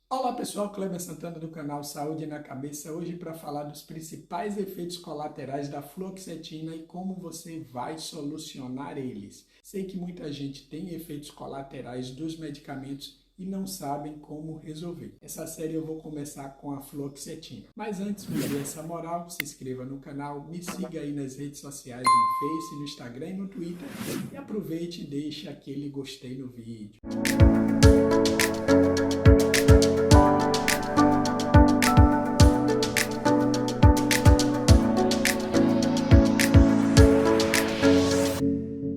Olá pessoal, Kleber Santana do canal Saúde na Cabeça, hoje para falar dos principais efeitos colaterais da fluoxetina e como você vai solucionar eles. Sei que muita gente tem efeitos colaterais dos medicamentos e não sabem como resolver. Essa série eu vou começar com a fluoxetina. Mas antes, me dê essa moral, se inscreva no canal, me siga aí nas redes sociais, no Face, no Instagram e no Twitter e aproveite e deixe aquele gostei no vídeo.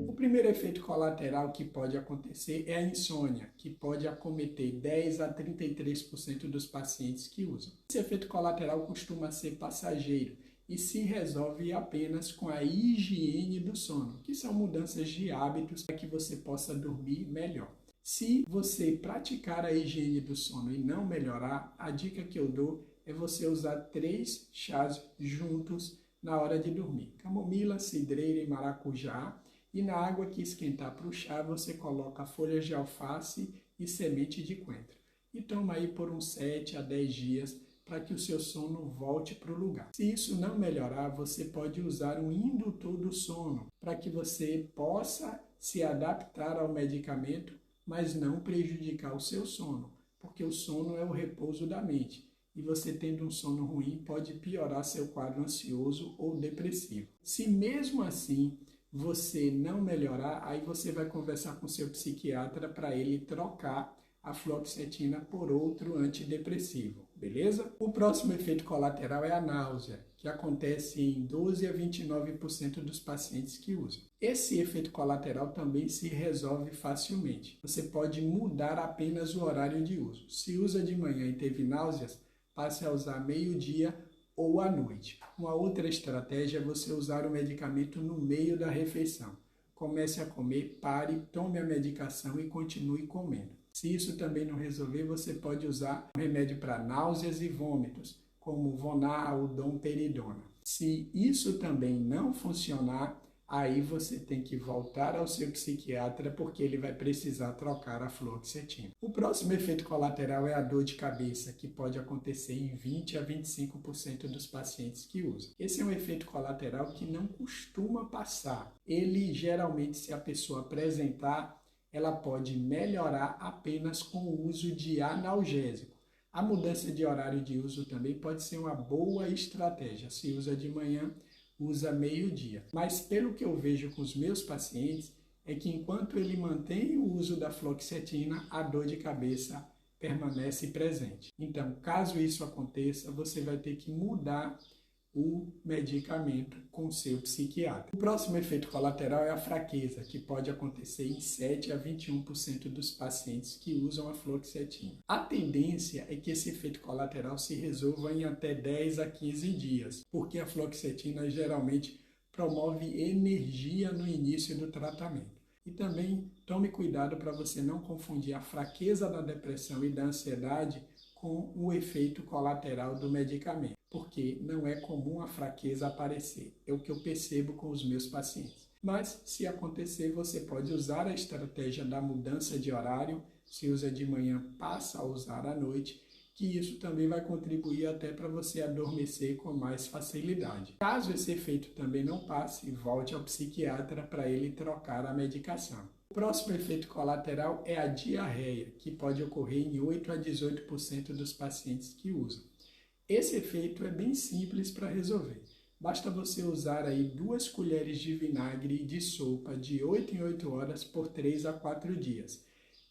O primeiro efeito colateral que pode acontecer é a insônia, que pode acometer 10 a 33% dos pacientes que usam. Esse efeito colateral costuma ser passageiro e se resolve apenas com a higiene do sono, que são mudanças de hábitos para que você possa dormir melhor. Se você praticar a higiene do sono e não melhorar, a dica que eu dou é você usar 3 chás juntos na hora de dormir: camomila, cidreira e maracujá. E na água que esquentar para o chá, você coloca folhas de alface e semente de coentro. E toma aí por uns 7 a 10 dias para que o seu sono volte para o lugar. Se isso não melhorar, você pode usar um indutor do sono para que você possa se adaptar ao medicamento, mas não prejudicar o seu sono, porque o sono é o repouso da mente. E você tendo um sono ruim pode piorar seu quadro ansioso ou depressivo. Se mesmo assim você não melhorar, aí você vai conversar com seu psiquiatra para ele trocar a fluoxetina por outro antidepressivo, beleza? O próximo efeito colateral é a náusea, que acontece em 12 a 29% dos pacientes que usam. Esse efeito colateral também se resolve facilmente. Você pode mudar apenas o horário de uso. Se usa de manhã e teve náuseas, passe a usar meio-dia ou à noite. Uma outra estratégia é você usar o medicamento no meio da refeição. Comece a comer, pare, tome a medicação e continue comendo. Se isso também não resolver, você pode usar um remédio para náuseas e vômitos, como Vonar ou Domperidona. Se isso também não funcionar, aí você tem que voltar ao seu psiquiatra porque ele vai precisar trocar a fluoxetina. O próximo efeito colateral é a dor de cabeça, que pode acontecer em 20 a 25% dos pacientes que usam. Esse é um efeito colateral que não costuma passar. Ele geralmente, se a pessoa apresentar, ela pode melhorar apenas com o uso de analgésico. A mudança de horário de uso também pode ser uma boa estratégia. Se usa de manhã, usa meio-dia. Mas pelo que eu vejo com os meus pacientes, é que enquanto ele mantém o uso da fluoxetina, a dor de cabeça permanece presente. Então, caso isso aconteça, você vai ter que mudar o medicamento com seu psiquiatra. O próximo efeito colateral é a fraqueza, que pode acontecer em 7 a 21% dos pacientes que usam a fluoxetina. A tendência é que esse efeito colateral se resolva em até 10 a 15 dias, porque a fluoxetina geralmente promove energia no início do tratamento. E também tome cuidado para você não confundir a fraqueza da depressão e da ansiedade com o efeito colateral do medicamento, porque não é comum a fraqueza aparecer. É o que eu percebo com os meus pacientes. Mas, se acontecer, você pode usar a estratégia da mudança de horário. Se usa de manhã, passa a usar à noite, que isso também vai contribuir até para você adormecer com mais facilidade. Caso esse efeito também não passe, volte ao psiquiatra para ele trocar a medicação. O próximo efeito colateral é a diarreia, que pode ocorrer em 8 a 18% dos pacientes que usam. Esse efeito é bem simples para resolver. Basta você usar aí 2 colheres de vinagre de sopa de 8 em 8 horas por 3 a 4 dias.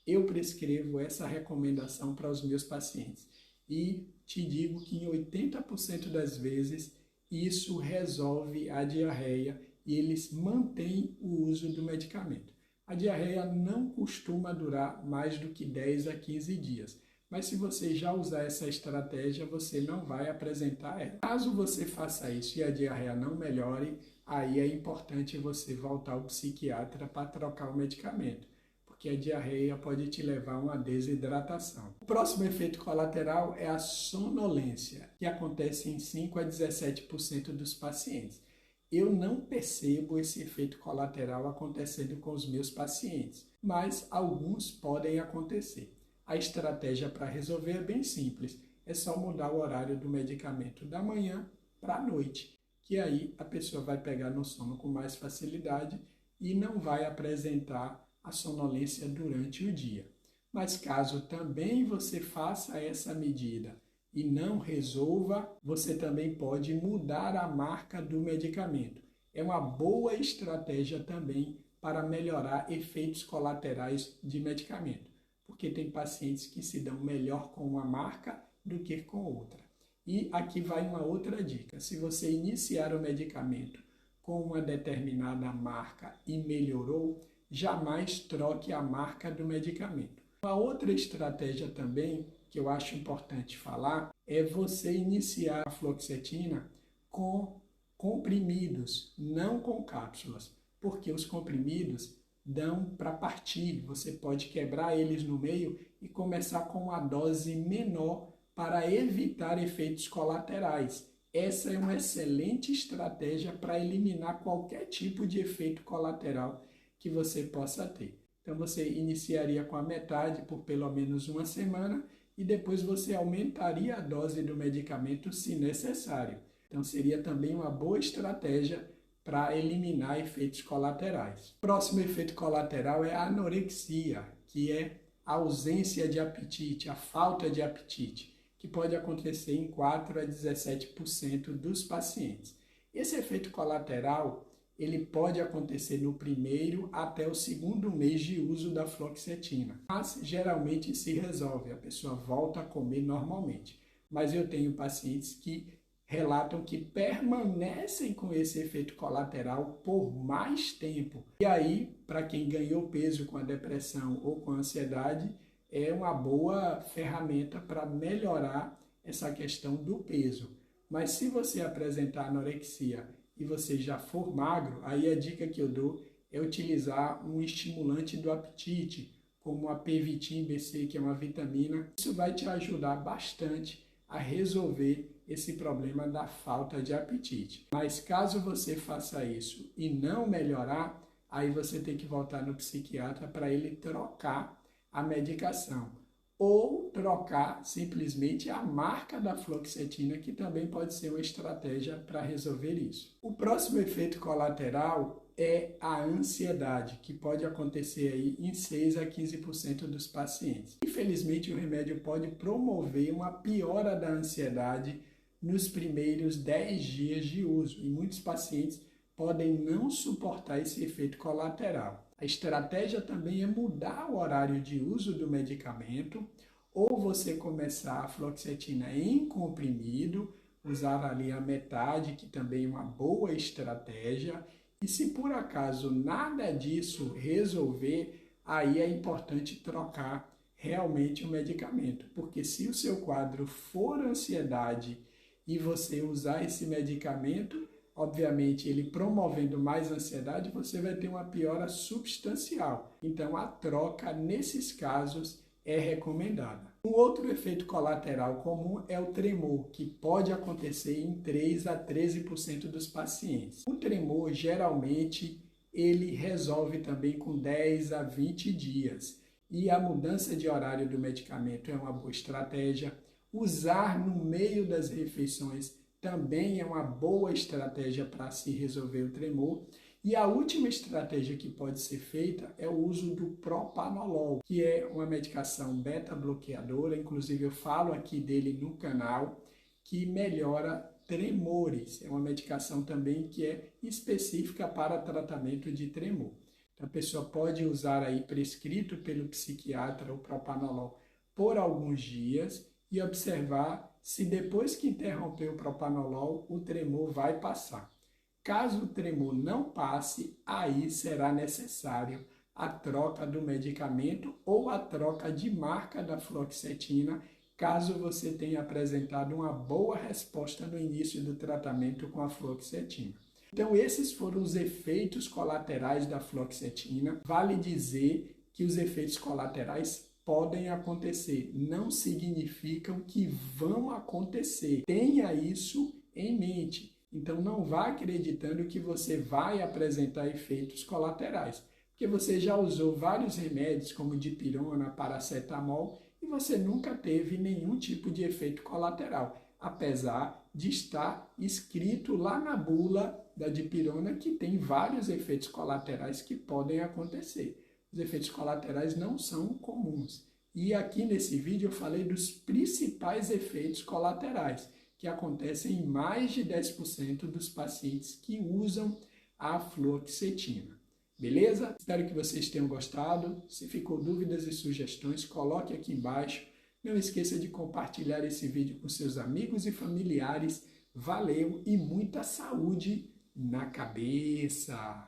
Eu prescrevo essa recomendação para os meus pacientes e te digo que em 80% das vezes isso resolve a diarreia e eles mantêm o uso do medicamento. A diarreia não costuma durar mais do que 10 a 15 dias, mas se você já usar essa estratégia, você não vai apresentar ela. Caso você faça isso e a diarreia não melhore, aí é importante você voltar ao psiquiatra para trocar o medicamento, porque a diarreia pode te levar a uma desidratação. O próximo efeito colateral é a sonolência, que acontece em 5 a 17% dos pacientes. Eu não percebo esse efeito colateral acontecendo com os meus pacientes, mas alguns podem acontecer. a estratégia para resolver é bem simples. É só mudar o horário do medicamento da manhã para a noite, que aí a pessoa vai pegar no sono com mais facilidade e não vai apresentar a sonolência durante o dia. Mas caso também você faça essa medida e não resolva, você também pode mudar a marca do medicamento. É uma boa estratégia também para melhorar efeitos colaterais de medicamento, porque tem pacientes que se dão melhor com uma marca do que com outra. E aqui vai uma outra dica: se você iniciar o medicamento com uma determinada marca e melhorou, jamais troque a marca do medicamento. Uma outra estratégia também que eu acho importante falar é você iniciar a fluoxetina com comprimidos, não com cápsulas, porque os comprimidos dão para partir, você pode quebrar eles no meio e começar com uma dose menor para evitar efeitos colaterais. Essa é uma excelente estratégia para eliminar qualquer tipo de efeito colateral que você possa ter. Então você iniciaria com a metade por pelo menos uma semana e depois você aumentaria a dose do medicamento se necessário. Então seria também uma boa estratégia para eliminar efeitos colaterais. O próximo efeito colateral é a anorexia, que é a ausência de apetite, a falta de apetite, que pode acontecer em 4 a 17% dos pacientes. Esse efeito colateral ele pode acontecer no primeiro até o segundo mês de uso da fluoxetina, mas geralmente se resolve, a pessoa volta a comer normalmente. Mas eu tenho pacientes que relatam que permanecem com esse efeito colateral por mais tempo. E aí, para quem ganhou peso com a depressão ou com a ansiedade, é uma boa ferramenta para melhorar essa questão do peso. Mas se você apresentar anorexia e você já for magro, aí a dica que eu dou é utilizar um estimulante do apetite, como a P-Vitin BC, que é uma vitamina. Isso vai te ajudar bastante a resolver esse problema da falta de apetite. Mas caso você faça isso e não melhorar, aí você tem que voltar no psiquiatra para ele trocar a medicação ou trocar simplesmente a marca da fluoxetina, que também pode ser uma estratégia para resolver isso. O próximo efeito colateral é a ansiedade, que pode acontecer aí em 6 a 15% dos pacientes. Infelizmente, o remédio pode promover uma piora da ansiedade nos primeiros 10 dias de uso, e muitos pacientes podem não suportar esse efeito colateral. A estratégia também é mudar o horário de uso do medicamento, ou você começar a fluoxetina em comprimido, usar ali a metade, que também é uma boa estratégia. E se por acaso nada disso resolver, aí é importante trocar realmente o medicamento, porque se o seu quadro for ansiedade e você usar esse medicamento, obviamente, ele promovendo mais ansiedade, você vai ter uma piora substancial. Então, a troca, nesses casos, é recomendada. Um outro efeito colateral comum é o tremor, que pode acontecer em 3 a 13% dos pacientes. O tremor, geralmente, ele resolve também com 10 a 20 dias. E a mudança de horário do medicamento é uma boa estratégia. Usar no meio das refeições também é uma boa estratégia para se resolver o tremor. E a última estratégia que pode ser feita é o uso do propanolol, que é uma medicação beta-bloqueadora, inclusive eu falo aqui dele no canal, que melhora tremores. É uma medicação também que é específica para tratamento de tremor. Então, a pessoa pode usar aí prescrito pelo psiquiatra o propanolol por alguns dias e observar se depois que interromper o propanolol, o tremor vai passar. Caso o tremor não passe, aí será necessário a troca do medicamento ou a troca de marca da fluoxetina, caso você tenha apresentado uma boa resposta no início do tratamento com a fluoxetina. Então, esses foram os efeitos colaterais da fluoxetina. Vale dizer que os efeitos colaterais podem acontecer, não significam que vão acontecer. Tenha isso em mente. Então, não vá acreditando que você vai apresentar efeitos colaterais, porque você já usou vários remédios, como dipirona, paracetamol, e e você nunca teve nenhum tipo de efeito colateral, apesar de estar escrito lá na bula da dipirona que tem vários efeitos colaterais que podem acontecer. Os efeitos colaterais não são comuns. E aqui nesse vídeo eu falei dos principais efeitos colaterais, que acontecem em mais de 10% dos pacientes que usam a fluoxetina. Beleza? Espero que vocês tenham gostado. Se ficou dúvidas e sugestões, coloque aqui embaixo. Não esqueça de compartilhar esse vídeo com seus amigos e familiares. Valeu e muita saúde na cabeça!